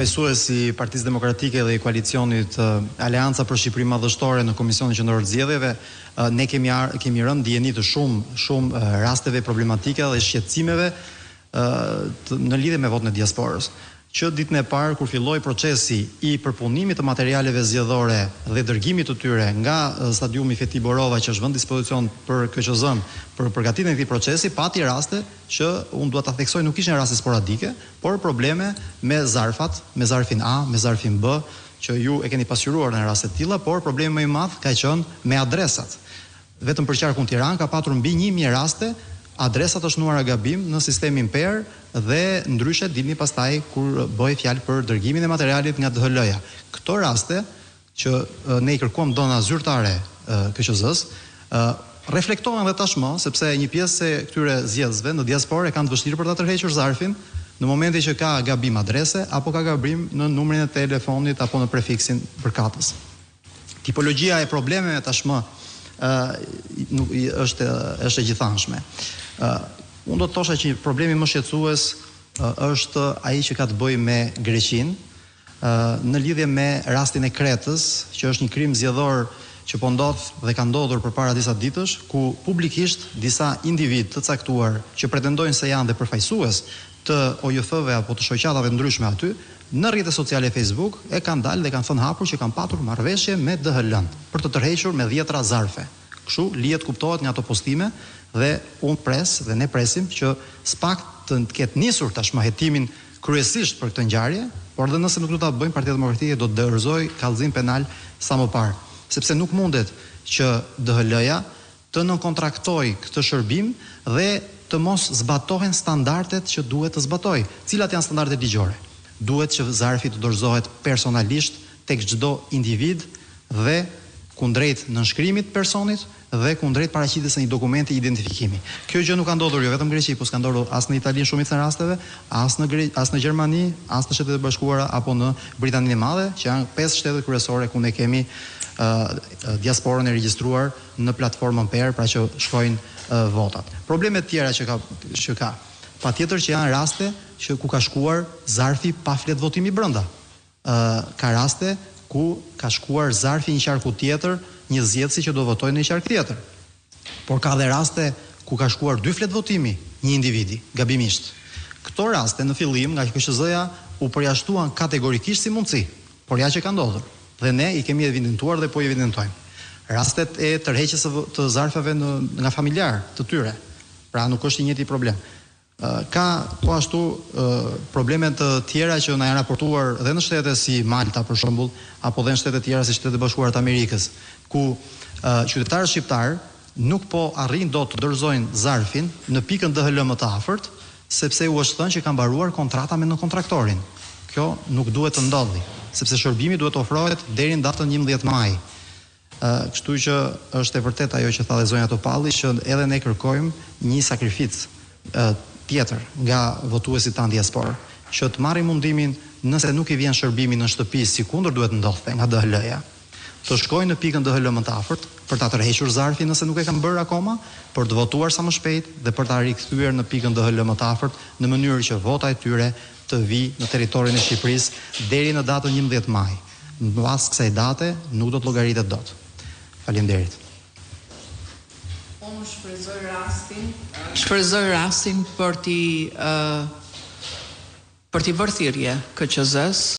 Besuesi i Partisë Demokratike dhe i koalicionit Aleanca për Shqipëri Madhështore në Komisionin Qendror të Zgjedhjeve, ne kemi rënë dijeni të shumë rasteve problematike dhe shqetësimeve në lidhje me votën e diasporës. Që ditën e parë kur filloi procesi i përpunimit të materialeve zgjedhore dhe dërgimit të tyre nga stadiumi Feti Borova që është vënë dispozicion për KQZ-n për përgatitjen e këtij procesi, pati raste që unë dua ta theksoj nuk ishin raste sporadike, por probleme me zarfat, me zarfin A, me zarfin B, që ju e keni pasqyruar në raste të tilla, por problemi më i madh ka qenë me adresat. Vetëm për qarkun Tiranë ka patur mbi 1000 raste adresat të shënuara gabim në sistemin PER dhe ndryshe dilni pastaj kur bëhej fjalë për dërgimin e materialit nga DHL-ja. Këto raste që ne i kërkuam dona zyrtare KQZ-s reflektohen dhe tashmë sepse një pjesë e këtyre zgjedhësve në diasporë kanë të vështirë për ta tërhequr zarfin në momentin që ka gabim adrese apo ka gabim në numrin e telefonit apo në prefiksin përkatës. Tipologjia e problemeve tashmë është e gjithanshme. Unë do të thosha që problemi më shqetësues është ai që ka të bëjë me Greqinë në lidhje me rastin e Kretës, që është një krim zgjedhor që po ndodh dhe ka ndodhur përpara disa ditësh, ku publikisht disa individ të caktuar që pretendojnë se janë dhe përfaqësues të OJF-ve apo të shoqatave ndryshme aty, në rrjetet sociale Facebook e kanë dalë dhe kanë thënë hapur që kanë patur marrëveshje me DHL-n për të tërhequr me 10 zarfe. Kështu lihet kuptohet nga ato postime dhe unë pres dhe ne presim që s'pak të ketë nisur tashmë hetimin kryesisht për këtë ngjarje, por dhe nëse nuk do ta bëjmë, Partia Demokratike do të dorëzojë kallëzim penal sa më parë, sepse nuk mundet që DHL-ja të nënkontraktojë këtë shërbim dhe të mos zbatohen standardet që duhet të zbatojë. Cilat janë standardet ligjore? Duhet që zarfi të dorëzohet personalisht tek çdo individ dhe kundrejt nënshkrimit personit dhe kundrejt paraqitjes së një dokumenti identifikimi. Kjo gjë nuk ka ndodhur jo vetëm në Greqi, por s'ka ndodhur as në Itali në shumicën e rasteve, as në Gjermani, as në Shtetet e Bashkuara apo në Britaninë e Madhe, që janë 5 shtete kryesore ku ne kemi diasporën e regjistruar në platformën PER, pra që shkojnë votat. Problemet tjera që ka, patjetër që janë raste që ku ka shkuar zarfi pa flet votimi brenda. Ka raste ku ka shkuar zarfi një qarku tjetër, një zgjedhësi që do votojë në një qark tjetër. Por ka dhe raste ku ka shkuar 2 flet votimi një individi, gabimisht. Këto raste në fillim nga KQZ-ja u përjashtuan kategorikisht si mundësi, por ja që ka ndodhur. Dhe ne i kemi evidentuar dhe po i evidentojmë. Rastet e tërheqjes të zarfeve nga familjar të tyre. Pra nuk është i njëjti problem. Ka po ashtu probleme të tjera që na janë raportuar dhe në shtete si Malta për shembull, apo dhe në shtete tjera si Shtetet e Bashkuara të Amerikës, ku qytetarët shqiptar nuk po arrin dot të dorëzojnë zarfin në pikën DHL më të afërt, sepse u është thënë që ka mbaruar kontrata me nënkontraktorin. Kjo nuk duhet të ndodhi, sepse shërbimi duhet të ofrohet deri në datën 11 maj. Kështu që është e vërtet ajo që tha dhe zonja Topalli, që edhe ne kërkojmë një sakrificë tjetër nga votuesit tanë diasporë, që të marrin mundimin nëse nuk i vjen shërbimi në shtëpi sikundër duhet ndodhte nga DHL-ja, të shkojnë në pikën DHL më të afërt për ta tërhequr zarfin nëse nuk e kanë bërë akoma, për të votuar sa më shpejt dhe për ta rikthyer në pikën DHL më të afërt në mënyrë që vota e tyre të vijë në territorin e Shqipërisë deri në datën 11 maj. Mbas kësaj date nuk do të llogaritet dot. Faleminderit. Unë shfrytëzoj rastin për t'i bërë thirrje KQZ-s